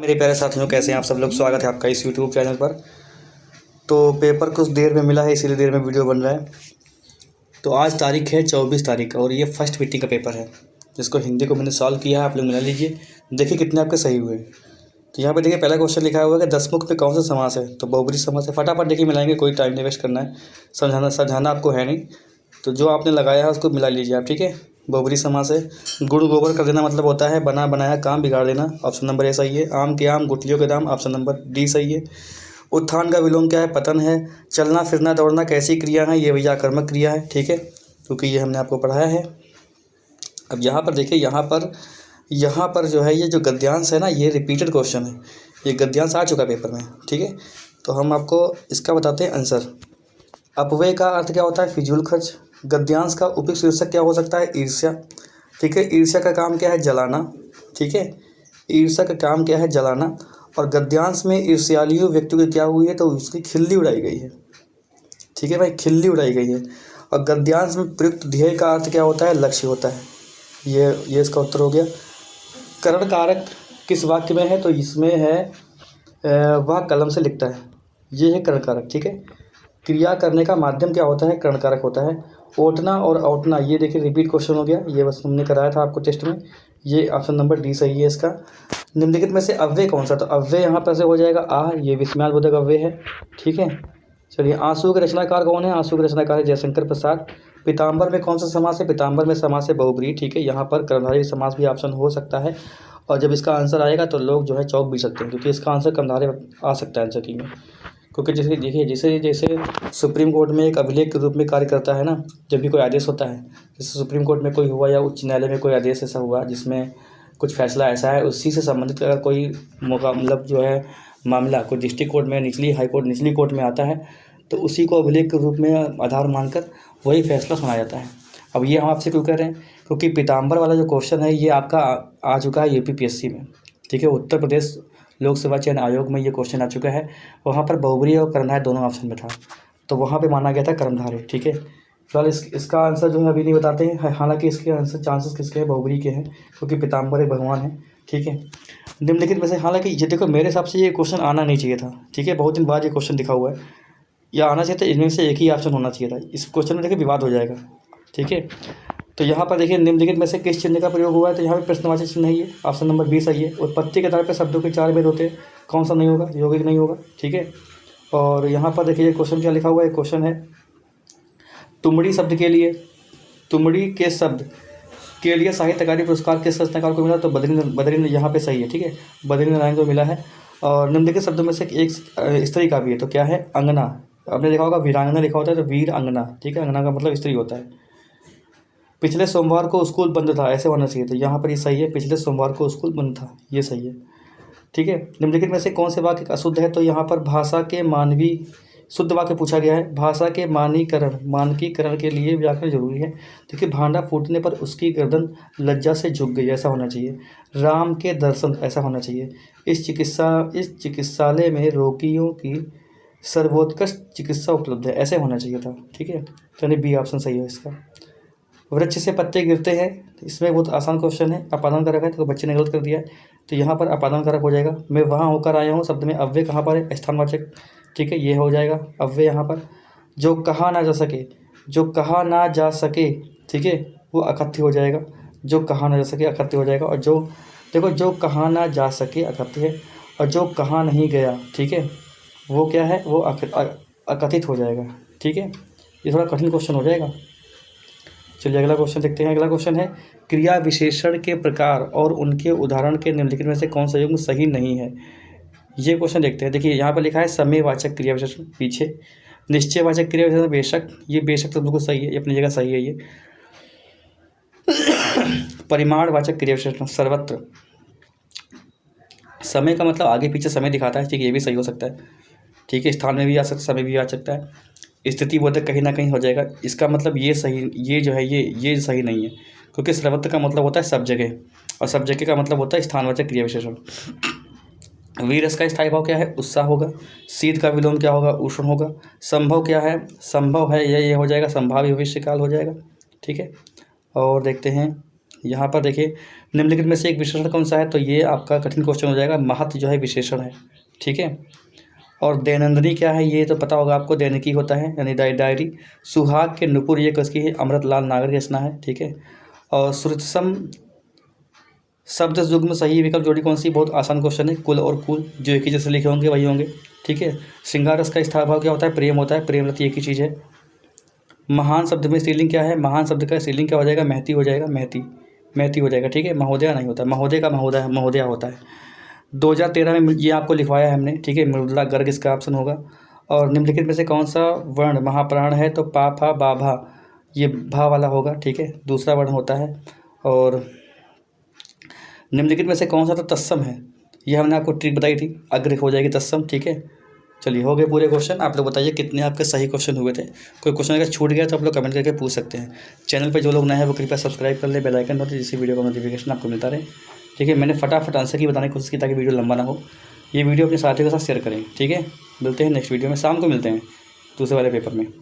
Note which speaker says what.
Speaker 1: मेरे प्यारे साथियों, कैसे हैं आप सब लोग। स्वागत है आपका इस यूट्यूब चैनल पर। तो पेपर कुछ देर में मिला है, इसीलिए देर में वीडियो बन रहा है। तो आज तारीख है 24 तारीख और ये फर्स्ट मीटिंग का पेपर है, जिसको हिंदी को मैंने सॉल्व किया है। आप लोग मिला लीजिए, देखिए कितने आपके सही हुए। तो यहाँ पे देखिए पहला क्वेश्चन लिखा हुआ है कि दसमुख में कौन सा समास है। तो बहुब्रीहि समास है। फटाफट देखिए मिलाएंगे, कोई टाइम नहीं वेस्ट करना है। समझाना आपको है नहीं, तो जो आपने लगाया है उसको मिला लीजिए आप, ठीक है। बहुब्रीहि समास है। गुड़ गोबर कर देना मतलब होता है बना बनाया काम बिगाड़ देना। ऑप्शन नंबर ए सही है। आम के आम गुठलियों के दाम, ऑप्शन नंबर डी सही है। उत्थान का विलोम क्या है? पतन है। चलना फिरना दौड़ना कैसी क्रिया है? ये भैया आकर्मक क्रिया है, ठीक है, क्योंकि ये हमने आपको पढ़ाया है। अब यहाँ पर देखिए, यहाँ पर जो है ये जो गद्यांश है ना, ये रिपीटेड क्वेश्चन है। ये गद्यांश आ चुका पेपर में, ठीक है। तो हम आपको इसका बताते हैं आंसर। अपव्यय का अर्थ क्या होता है? फिजूल खर्च। गद्यांश का उपयुक्त शीर्षक क्या हो सकता है? ईर्ष्या, ठीक है। ईर्ष्या का काम क्या है? जलाना, ठीक है। ईर्ष्या का काम क्या है? जलाना। और गद्यांश में ईर्ष्यालु व्यक्ति की क्या हुई है? तो उसकी खिल्ली उड़ाई गई है, ठीक है भाई, खिल्ली उड़ाई गई है। और गद्यांश में प्रयुक्त ध्येय का अर्थ क्या होता है? लक्ष्य होता है। ये इसका उत्तर हो गया। करण कारक किस वाक्य में है? तो इसमें है वह कलम से लिखता है, ये है करण कारक, ठीक है। क्रिया करने का माध्यम क्या होता है? करण कारक होता है। ओटना और औटना, ये देखिए रिपीट क्वेश्चन हो गया, ये बस हमने कराया था आपको टेस्ट में। ये ऑप्शन नंबर डी सही है इसका। निम्नलिखित में से अव्यय कौन सा? तो अव्यय यहाँ पर से हो जाएगा आ, ये विस्मयादिबोधक अव्यय है, ठीक है। चलिए, आंसू के रचनाकार कौन है? आंसू के रचनाकार है जयशंकर प्रसाद। पीताम्बर में कौन सा समास है? पीताम्बर में समास है बहुब्रीहि, ठीक है। यहाँ पर कर्मधारय समास भी ऑप्शन हो सकता है, और जब इसका आंसर आएगा तो लोग जो है चौंक भी सकते हैं, क्योंकि इसका आंसर कर्मधारय आ सकता है आंसर की में। क्योंकि जैसे देखिए, जैसे जैसे सुप्रीम कोर्ट में एक अभिलेख के रूप में कार्य करता है ना, जब भी कोई आदेश होता है, जैसे सुप्रीम कोर्ट में कोई हुआ या उच्च न्यायालय में कोई आदेश ऐसा हुआ जिसमें कुछ फैसला ऐसा है, उसी से संबंधित अगर कोई मौका मतलब जो है मामला कोई डिस्ट्रिक्ट कोर्ट में, निचली हाई कोर्ट, निचली कोर्ट में आता है, तो उसी को अभिलेख के रूप में आधार मानकर वही फैसला सुनाया जाता है। अब ये हम आपसे क्यों कह रहे हैं? क्योंकि पीताम्बर वाला जो क्वेश्चन है ये आपका आ चुका है यूपीपीएससी में, ठीक है। उत्तर प्रदेश लोक सेवा चयन आयोग में ये क्वेश्चन आ चुका है। वहाँ पर बहुब्रीहि और कर्मधारय दोनों ऑप्शन में था, तो वहाँ पे माना गया था कर्मधारय, ठीक है। फिलहाल इसका आंसर जो है अभी नहीं बताते हैं, हालांकि इसके आंसर चांसेस किसके हैं? बहुब्रीहि के हैं, क्योंकि पीताम्बर एक भगवान है, ठीक है। निम्नलिखित में से, हालांकि ये देखो मेरे हिसाब से ये क्वेश्चन आना नहीं चाहिए था, ठीक है। बहुत दिन बाद ये क्वेश्चन लिखा हुआ है, या आना चाहिए था, इनमें से एक ही ऑप्शन होना चाहिए था। इस क्वेश्चन में देखिए विवाद हो जाएगा, ठीक है। तो यहाँ पर देखिए निम्नलिखित में से किस चिन्ह का प्रयोग हुआ है? तो यहाँ पे प्रश्नवाची चिन्ह है, ये ऑप्शन नंबर बी सही है। उत्पत्ति के आधार पर शब्दों के 4 भेद होते हैं, कौन सा नहीं होगा? यौगिक नहीं होगा, ठीक है। और यहाँ पर देखिए क्वेश्चन क्या लिखा हुआ है? क्वेश्चन है तुमड़ी शब्द के लिए, तुमड़ी के शब्द के लिए साहित्य अकादमी पुरस्कार किस रचनाकार को मिला? तो बद्रीनाथ यहाँ पे सही है, ठीक है, बद्रीनाथ नारायण को मिला है। और निम्नलिखित शब्दों में से एक स्त्री का भी है, तो क्या है? अंगना। आपने देखा होगा वीरांगना लिखा होता है, तो वीर अंगना, ठीक है। अंगना का मतलब स्त्री होता है। पिछले सोमवार को स्कूल बंद था, ऐसे होना चाहिए, तो यहाँ पर ये सही है, पिछले सोमवार को स्कूल बंद था, ये सही है, ठीक है। निम्नलिखित में से कौन से वाक्य अशुद्ध है? तो यहाँ पर भाषा के मानवीय शुद्ध वाक्य पूछा गया है। भाषा के मानकीकरण के लिए व्याकरण जरूरी है। देखिए, भांडा फूटने पर उसकी गर्दन लज्जा से झुक गई, ऐसा होना चाहिए। राम के दर्शन, ऐसा होना चाहिए। इस चिकित्सालय में रोगियों की सर्वोत्कृष्ट चिकित्सा उपलब्ध है, ऐसे होना चाहिए था, ठीक है। तो बी ऑप्शन सही है इसका। वृक्ष से पत्ते गिरते हैं, इसमें बहुत आसान क्वेश्चन है। अपादान कारक है, तो बच्चे ने गलत कर दिया है, तो यहाँ पर अपादान कारक हो जाएगा। मैं वहाँ होकर आया हूँ शब्द में अव्यय कहाँ पर है? स्थानवाचक, ठीक है, ये हो जाएगा अव्यय यहाँ पर। जो कहा ना जा सके, जो कहा ना जा सके, ठीक है, वो अकथ्य हो जाएगा। जो कहा ना जा सके अकथ्य हो जाएगा। और जो देखो, जो कहा ना जा सके अकथ्य है, और जो कहा नहीं गया, ठीक है, वो क्या है? वो अकथित हो जाएगा, ठीक है। ये थोड़ा कठिन क्वेश्चन हो जाएगा। चलिए अगला क्वेश्चन देखते हैं। अगला क्वेश्चन है क्रिया विशेषण के प्रकार और उनके उदाहरण के निम्नलिखित में से कौन सा युग्म सही नहीं है? ये क्वेश्चन देखते हैं। देखिए यहाँ पर लिखा है समयवाचक क्रिया विशेषण, पीछे निश्चयवाचक क्रिया विशेषण बेशक, ये बेशक तो बिल्कुल सही है, ये अपनी जगह सही है। ये परिमाणवाचक क्रिया विशेषण सर्वत्र, समय का मतलब आगे पीछे समय दिखाता है, ठीक है, ये भी सही हो सकता है, ठीक है। स्थान में भी आ सकता, समय भी आ सकता है। स्थिति बोधक कहीं ना कहीं हो जाएगा, इसका मतलब ये सही, ये जो है ये सही नहीं है, क्योंकि सर्वत्र का मतलब होता है सब जगह, और सब जगह का मतलब होता है स्थानवाचक क्रिया विशेषण। वीरस का स्थायी भाव क्या है? उत्साह होगा। शीत का विलोम क्या होगा? उष्ण होगा। संभव क्या है? संभव है, ये हो जाएगा संभाव्य भविष्यकाल हो जाएगा, ठीक है। और देखते हैं यहाँ पर देखिए निम्नलिखित में से एक विशेषण कौन सा है, तो ये आपका कठिन क्वेश्चन हो जाएगा। महत्व जो है विशेषण है, ठीक है। और दैनंदिनी क्या है, ये तो पता होगा आपको, दैनिकी होता है यानी डायरी। सुहाग के नुपुर ये किसकी है, अमृतलाल नागर की रचना है, ठीक है। और श्रुतसम शब्द युग्म सही विकल्प जोड़ी कौन सी, बहुत आसान क्वेश्चन है। कुल और कुल जो एक ही जैसे लिखे होंगे वही होंगे, ठीक है। श्रृंगार रस का स्थायी क्या होता है, प्रेम होता है, प्रेम रति एक ही चीज़ है। महान शब्द में स्त्रीलिंग क्या है, महान शब्द का स्त्रीलिंग क्या हो जाएगा, महती हो जाएगा, महती हो जाएगा, ठीक है। महोदया नहीं होता, महोदय का महोदया होता है। 2013 में ये आपको लिखवाया है हमने, ठीक है। मृदुला गर्ग इसका ऑप्शन होगा। और निम्नलिखित में से कौन सा वर्ण महाप्राण है, तो पा फा बा भा, ये भा वाला होगा, ठीक है, दूसरा वर्ण होता है। और निम्नलिखित में से कौन सा तो तत्सम है, ये हमने आपको ट्रिक बताई थी, अग्र हो जाएगी तत्सम, ठीक है। चलिए हो गए पूरे क्वेश्चन। आप लोग बताइए कितने आपके सही क्वेश्चन हुए थे। कोई क्वेश्चन अगर छूट गया तो आप लोग कमेंट करके पूछ सकते हैं। चैनल पर जो लोग नए हैं वो कृपया सब्सक्राइब कर ले, बेल आइकन दबाइए, जिससे वीडियो का नोटिफिकेशन आपको मिलता रहे, ठीक है। मैंने फटाफट आंसर की बताने की कोशिश की ताकि वीडियो लंबा ना हो। ये वीडियो अपने साथियों के साथ शेयर करें, ठीक है। मिलते हैं नेक्स्ट वीडियो में, शाम को मिलते हैं दूसरे वाले पेपर में।